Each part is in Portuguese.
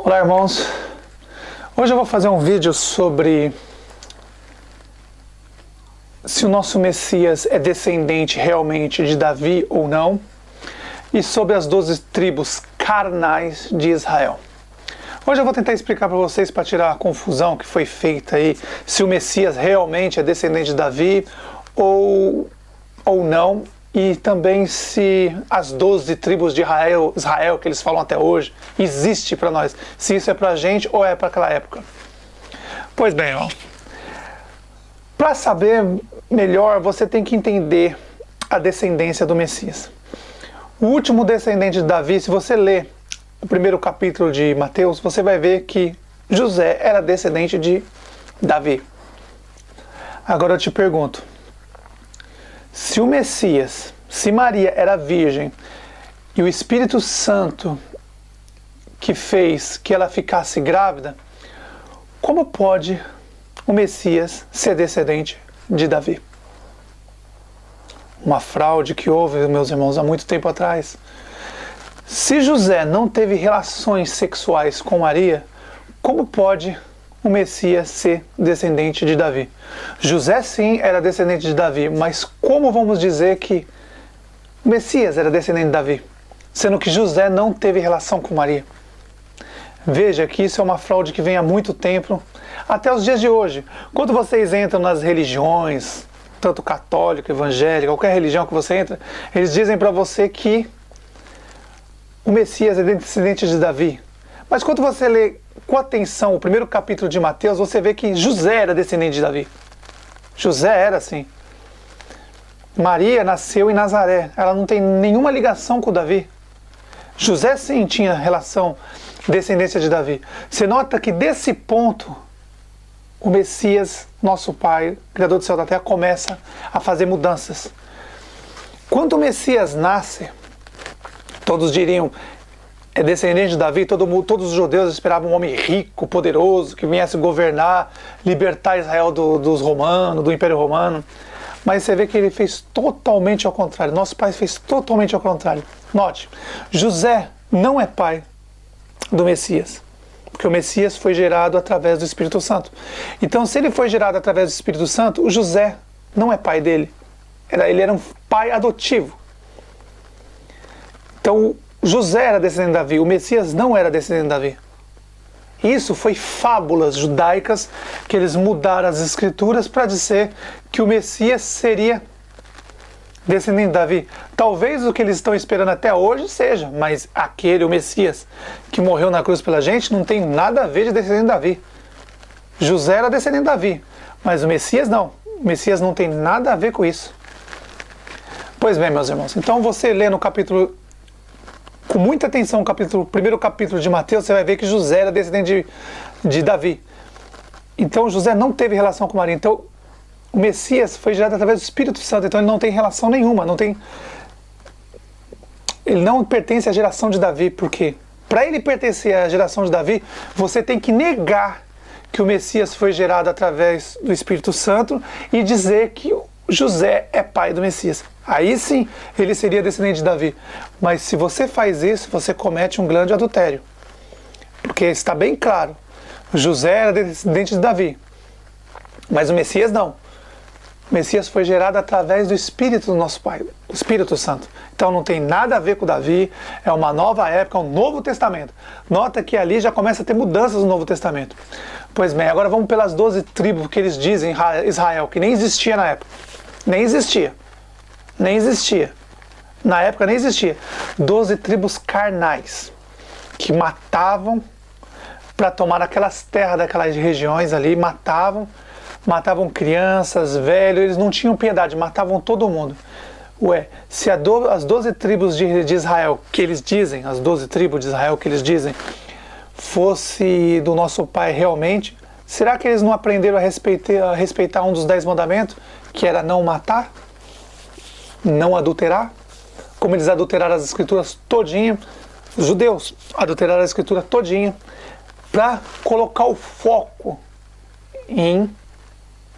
Olá, irmãos. Hoje eu vou fazer um vídeo sobre se o nosso Messias é descendente realmente de Davi ou não, e sobre as 12 tribos carnais de Israel. Hoje eu vou tentar explicar para vocês, para tirar a confusão que foi feita aí, se o Messias realmente é descendente de Davi ou não, e também se as 12 tribos de Israel que eles falam até hoje, existe para nós, se isso é para a gente ou é para aquela época. Pois bem, para saber melhor, você tem que entender a descendência do Messias. O último descendente de Davi, se você ler o primeiro capítulo de Mateus, você vai ver que José era descendente de Davi. Agora eu te pergunto, se o Messias, se Maria era virgem e o Espírito Santo que fez que ela ficasse grávida, como pode o Messias ser descendente de Davi? Uma fraude que houve, meus irmãos, há muito tempo atrás. Se José não teve relações sexuais com Maria, como pode o Messias ser descendente de Davi? José sim era descendente de Davi, mas como vamos dizer que o Messias era descendente de Davi, sendo que José não teve relação com Maria? Veja que isso é uma fraude que vem há muito tempo, até os dias de hoje. Quando vocês entram nas religiões, tanto católica, evangélica, qualquer religião que você entra, eles dizem para você que o Messias é descendente de Davi. Mas quando você lê com atenção o primeiro capítulo de Mateus, você vê que José era descendente de Davi. José era assim. Maria nasceu em Nazaré. Ela não tem nenhuma ligação com Davi. José sim tinha relação, descendência de Davi. Você nota que desse ponto, o Messias, nosso Pai, Criador do céu e da terra, começa a fazer mudanças. Quando o Messias nasce, todos diriam, é descendente de Davi, todos os judeus esperavam um homem rico, poderoso, que viesse governar, libertar Israel dos romanos, do Império Romano. Mas você vê que ele fez totalmente ao contrário. Nosso pai fez totalmente ao contrário. Note, José não é pai do Messias, porque o Messias foi gerado através do Espírito Santo. Então, se ele foi gerado através do Espírito Santo, o José não é pai dele. Ele era um pai adotivo. Então, José era descendente de Davi, o Messias não era descendente de Davi. Isso foi fábulas judaicas que eles mudaram as escrituras para dizer que o Messias seria descendente de Davi. Talvez o que eles estão esperando até hoje seja, mas o Messias que morreu na cruz pela gente não tem nada a ver de descendente de Davi. José era descendente de Davi, mas o Messias não. O Messias não tem nada a ver com isso. Pois bem, meus irmãos, então você lê no capítulo, com muita atenção, o primeiro capítulo de Mateus, você vai ver que José era descendente de Davi. Então José não teve relação com Maria. Então o Messias foi gerado através do Espírito Santo, então ele não tem relação nenhuma, ele não pertence à geração de Davi, porque para ele pertencer à geração de Davi, você tem que negar que o Messias foi gerado através do Espírito Santo e dizer que José é pai do Messias. Aí sim, ele seria descendente de Davi. Mas se você faz isso, você comete um grande adultério. Porque está bem claro, José era descendente de Davi, mas o Messias não. O Messias foi gerado através do Espírito do nosso Pai, o Espírito Santo. Então não tem nada a ver com Davi, é uma nova época, um novo testamento. Nota que ali já começa a ter mudanças no Novo Testamento. Pois bem, agora vamos pelas 12 tribos que eles dizem Israel, que nem existia na época. Nem existia. Na época nem existia. 12 tribos carnais, que matavam para tomar aquelas terras daquelas regiões ali, matavam crianças, velhos, eles não tinham piedade, matavam todo mundo. Se as 12 tribos de Israel que eles dizem, as 12 tribos de Israel que eles dizem, fosse do nosso pai realmente, será que eles não aprenderam a respeitar um dos 10 mandamentos, que era não matar, não adulterar? Como eles adulteraram as escrituras todinha, os judeus adulteraram a escritura todinha, para colocar o foco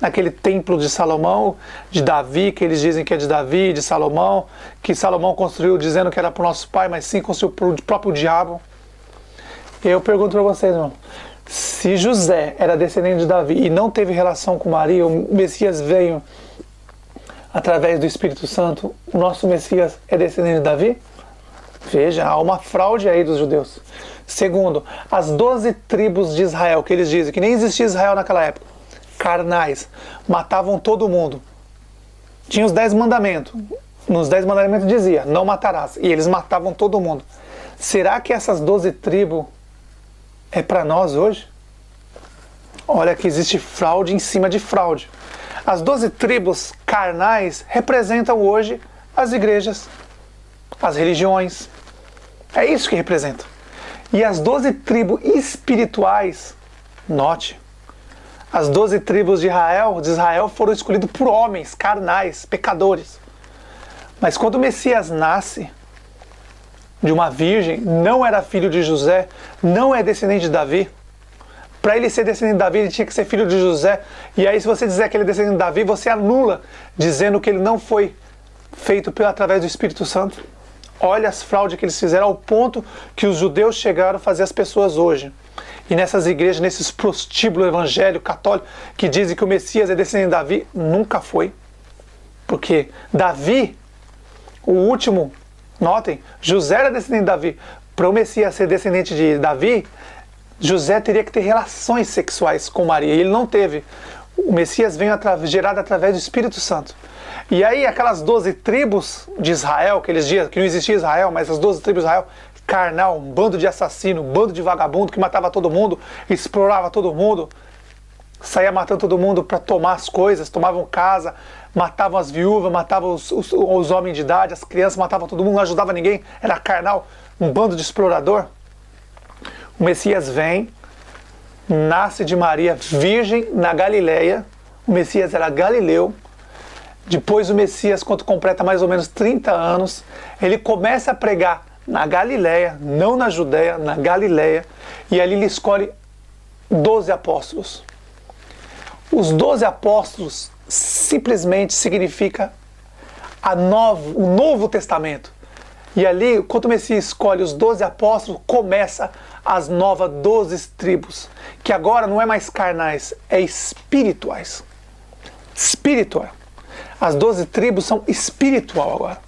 naquele templo de Salomão, de Davi, que eles dizem que é de Davi, de Salomão, que Salomão construiu dizendo que era para o nosso pai, mas sim construiu para o próprio diabo. Eu pergunto para vocês, irmão, se José era descendente de Davi e não teve relação com Maria, o Messias veio através do Espírito Santo, o nosso Messias é descendente de Davi? Veja, há uma fraude aí dos judeus. Segundo, as 12 tribos de Israel, que eles dizem que nem existia Israel naquela época, carnais, matavam todo mundo. Tinha os 10 mandamentos. Nos 10 mandamentos dizia, não matarás. E eles matavam todo mundo. Será que essas 12 tribos é para nós hoje? Olha que existe fraude em cima de fraude. As 12 tribos carnais representam hoje as igrejas, as religiões. É isso que representa. E as 12 tribos espirituais, note, as 12 tribos de Israel foram escolhidas por homens carnais, pecadores. Mas quando o Messias nasce de uma virgem, não era filho de José, não é descendente de Davi. Para ele ser descendente de Davi, ele tinha que ser filho de José. E aí, se você dizer que ele é descendente de Davi, você anula, dizendo que ele não foi feito através do Espírito Santo. Olha as fraudes que eles fizeram, ao ponto que os judeus chegaram a fazer as pessoas hoje. E nessas igrejas, nesses prostíbulos evangélicos, católicos, que dizem que o Messias é descendente de Davi, nunca foi. Porque Davi, o último, notem, José era descendente de Davi. Para o Messias ser descendente de Davi, José teria que ter relações sexuais com Maria. E ele não teve. O Messias veio gerado através do Espírito Santo. E aí aquelas 12 tribos de Israel, aqueles dias que não existia Israel, mas as 12 tribos de Israel, carnal, um bando de assassino, um bando de vagabundo que matava todo mundo, explorava todo mundo, saía matando todo mundo para tomar as coisas, tomavam casa, matavam as viúvas, matavam os homens de idade, as crianças, matavam todo mundo, não ajudava ninguém, era carnal, um bando de explorador. O Messias vem, nasce de Maria, virgem, na Galileia. O Messias era galileu. Depois o Messias, quando completa mais ou menos 30 anos, ele começa a pregar na Galileia, não na Judéia, na Galileia, e ali ele escolhe 12 apóstolos. Os 12 apóstolos simplesmente significa o Novo Testamento. E ali, quando o Messias escolhe os 12 apóstolos, começa as novas 12 tribos, que agora não é mais carnais, é espirituais. Espiritual. As 12 tribos são espiritual agora.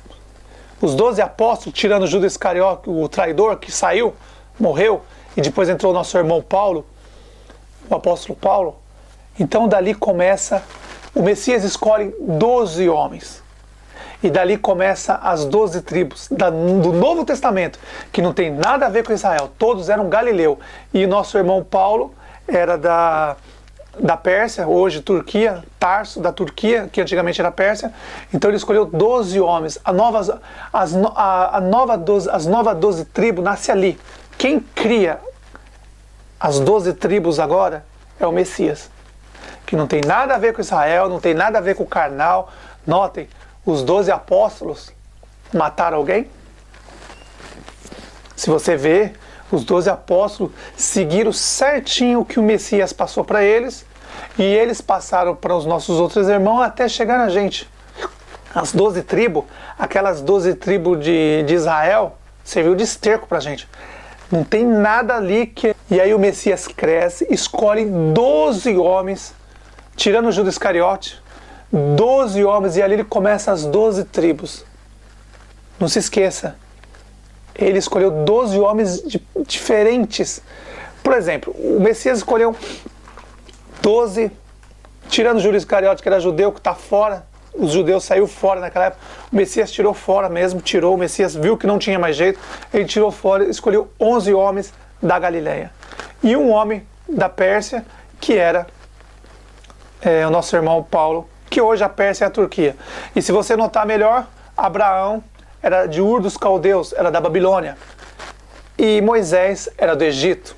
Os 12 apóstolos, tirando Judas Iscariote, o traidor que saiu, morreu, e depois entrou o nosso irmão Paulo, o apóstolo Paulo. Então dali começa, o Messias escolhe 12 homens. E dali começa as 12 tribos do Novo Testamento, que não tem nada a ver com Israel. Todos eram galileu. E o nosso irmão Paulo era da Pérsia, hoje Turquia, Tarso, da Turquia, que antigamente era Pérsia. Então ele escolheu 12 homens. As novas 12 tribos nascem ali. Quem cria as 12 tribos agora é o Messias, que não tem nada a ver com Israel, não tem nada a ver com o carnal. Notem, os 12 apóstolos mataram alguém? Se você vê, os 12 apóstolos seguiram certinho o que o Messias passou para eles, e eles passaram para os nossos outros irmãos até chegar na gente. As 12 tribos, aquelas 12 tribos de Israel, serviu de esterco para a gente. Não tem nada ali que... E aí o Messias cresce, escolhe 12 homens, tirando Judas Iscariote, 12 homens, e ali ele começa as 12 tribos. Não se esqueça, ele escolheu 12 homens diferentes. Por exemplo, o Messias escolheu 12, tirando Judas Iscariote, que era judeu, que está fora. Os judeus saíram fora naquela época. O Messias tirou fora mesmo, o Messias viu que não tinha mais jeito, ele tirou fora, escolheu 11 homens da Galileia. E um homem da Pérsia, que era o nosso irmão Paulo, que hoje a Pérsia é a Turquia. E se você notar melhor, Abraão era de Ur dos Caldeus, era da Babilônia. E Moisés era do Egito.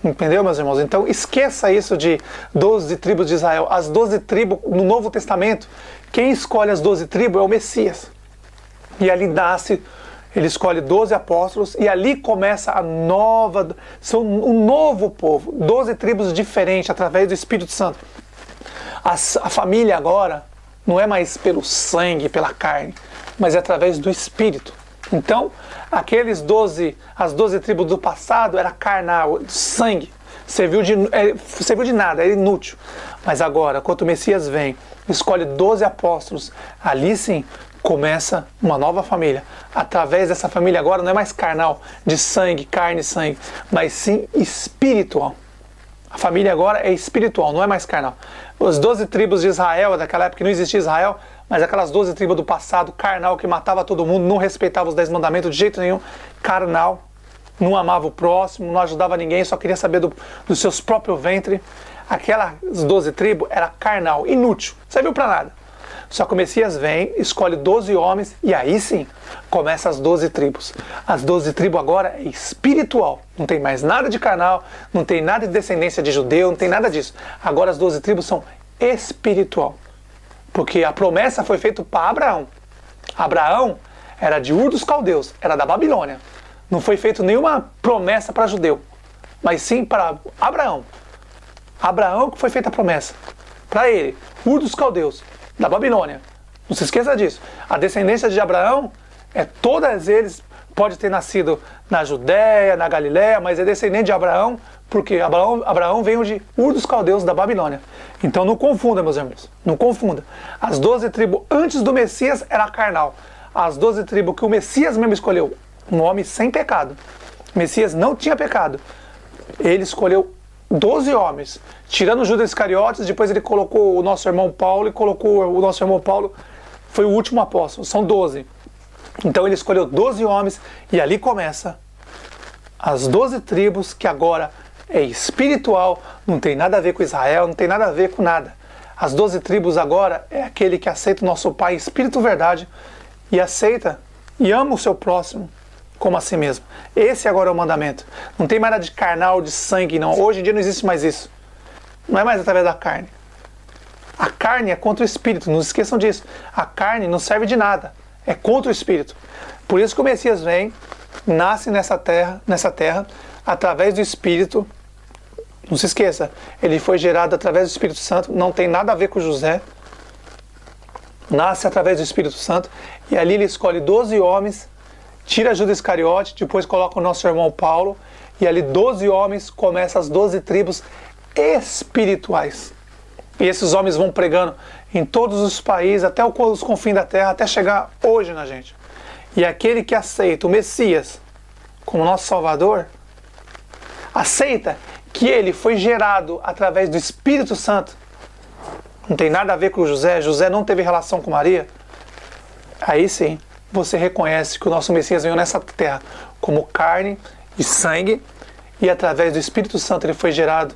Entendeu, meus irmãos? Então esqueça isso de 12 tribos de Israel. As 12 tribos no Novo Testamento, quem escolhe as 12 tribos é o Messias. E ali nasce, ele escolhe 12 apóstolos, e ali começa são um novo povo. 12 tribos diferentes através do Espírito Santo. A família agora não é mais pelo sangue, pela carne, mas é através do Espírito. Então, As 12 tribos do passado era carnal, sangue, serviu de nada, era inútil. Mas agora, quando o Messias vem, escolhe 12 apóstolos, ali sim começa uma nova família. Através dessa família agora não é mais carnal, de sangue, carne e sangue, mas sim espiritual. A família agora é espiritual, não é mais carnal. As 12 tribos de Israel, daquela época que não existia Israel, mas aquelas 12 tribos do passado, carnal, que matava todo mundo, não respeitava os 10 mandamentos de jeito nenhum, carnal, não amava o próximo, não ajudava ninguém, só queria saber dos seus próprios ventre. Aquelas 12 tribos era carnal, inútil, não serviu para nada. Só que o Messias vem, escolhe 12 homens e aí sim começa as 12 tribos. As 12 tribos agora é espiritual. Não tem mais nada de carnal, não tem nada de descendência de judeu, não tem nada disso. Agora as 12 tribos são espiritual. Porque a promessa foi feita para Abraão. Abraão era de Ur dos Caldeus, era da Babilônia. Não foi feita nenhuma promessa para judeu, mas sim para Abraão. Abraão que foi feita a promessa. Para ele, Ur dos Caldeus, da Babilônia. Não se esqueça disso. A descendência de Abraão, todas eles, pode ter nascido na Judéia, na Galiléia, mas é descendente de Abraão, porque Abraão veio de Ur dos Caldeus, da Babilônia. Então não confunda, meus irmãos, não confunda. As 12 tribos antes do Messias era carnal. As 12 tribos que o Messias mesmo escolheu, um homem sem pecado. O Messias não tinha pecado. Ele escolheu 12 homens, tirando Judas Iscariotes, depois ele colocou o nosso irmão Paulo, foi o último apóstolo, são 12. Então ele escolheu 12 homens e ali começa as 12 tribos, que agora é espiritual, não tem nada a ver com Israel, não tem nada a ver com nada. As 12 tribos agora é aquele que aceita o nosso Pai, Espírito Verdade, e aceita e ama o seu próximo como a si mesmo. Esse agora é o mandamento. Não tem mais nada de carnal, de sangue, não. Hoje em dia não existe mais isso. Não é mais através da carne. A carne é contra o Espírito, não se esqueçam disso. A carne não serve de nada, é contra o Espírito. Por isso que o Messias vem, nasce nessa terra, através do Espírito. Não se esqueça, ele foi gerado através do Espírito Santo, não tem nada a ver com José. Nasce através do Espírito Santo, e ali ele escolhe 12 homens, tira Judas Iscariote, depois coloca o nosso irmão Paulo, e ali 12 homens, começam as 12 tribos espirituais. E esses homens vão pregando em todos os países, até os confins da terra, até chegar hoje na gente. E aquele que aceita o Messias como nosso Salvador, aceita que ele foi gerado através do Espírito Santo. Não tem nada a ver com José, José não teve relação com Maria. Aí sim, você reconhece que o nosso Messias veio nessa terra como carne e sangue, e através do Espírito Santo ele foi gerado.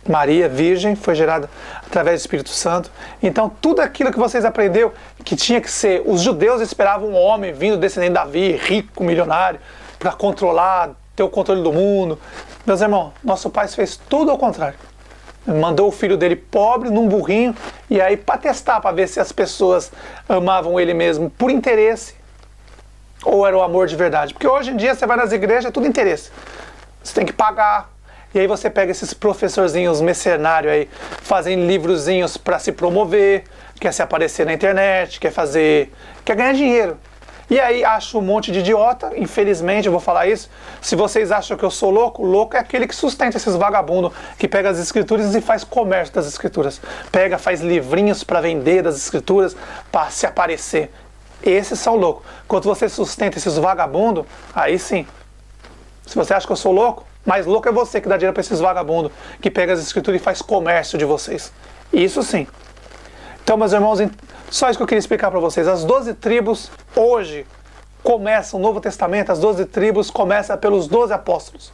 Maria, virgem, foi gerada através do Espírito Santo. Então tudo aquilo que vocês aprenderam, que tinha que ser, os judeus esperavam um homem vindo descendente de Davi, rico, milionário, para controlar, ter o controle do mundo. Meus irmãos, nosso Pai fez tudo ao contrário. Mandou o filho dele pobre num burrinho, e aí para testar, para ver se as pessoas amavam ele mesmo por interesse ou era o amor de verdade. Porque hoje em dia você vai nas igrejas, é tudo interesse. Você tem que pagar. E aí você pega esses professorzinhos mercenários aí, fazem livrozinhos para se promover, quer se aparecer na internet, quer ganhar dinheiro. E aí acho um monte de idiota, infelizmente eu vou falar isso. Se vocês acham que eu sou louco, louco é aquele que sustenta esses vagabundos, que pega as escrituras e faz comércio das escrituras. Pega, faz livrinhos para vender das escrituras, para se aparecer. Esses são loucos. Quando você sustenta esses vagabundos, aí sim. Se você acha que eu sou louco, mais louco é você que dá dinheiro para esses vagabundos, que pega as escrituras e faz comércio de vocês. Isso sim. Então, meus irmãos, só isso que eu queria explicar para vocês. As 12 tribos hoje começam o Novo Testamento, as 12 tribos começam pelos 12 apóstolos.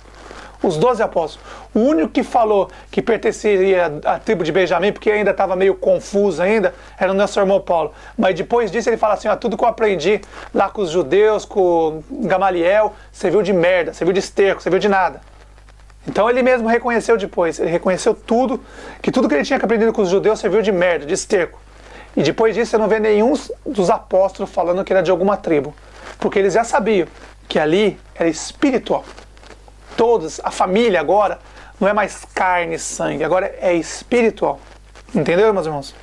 Os 12 apóstolos. O único que falou que pertenceria à tribo de Benjamim, porque ainda estava meio confuso ainda, era o nosso irmão Paulo. Mas depois disso ele fala assim, tudo que eu aprendi lá com os judeus, com Gamaliel, serviu de merda, serviu de esterco, serviu de nada. Então ele mesmo reconheceu depois, ele reconheceu que tudo que ele tinha aprendido com os judeus serviu de merda, de esterco. E depois disso você não vê nenhum dos apóstolos falando que era de alguma tribo. Porque eles já sabiam que ali era espiritual. Todos, a família agora, não é mais carne e sangue, agora é espiritual. Entendeu, meus irmãos?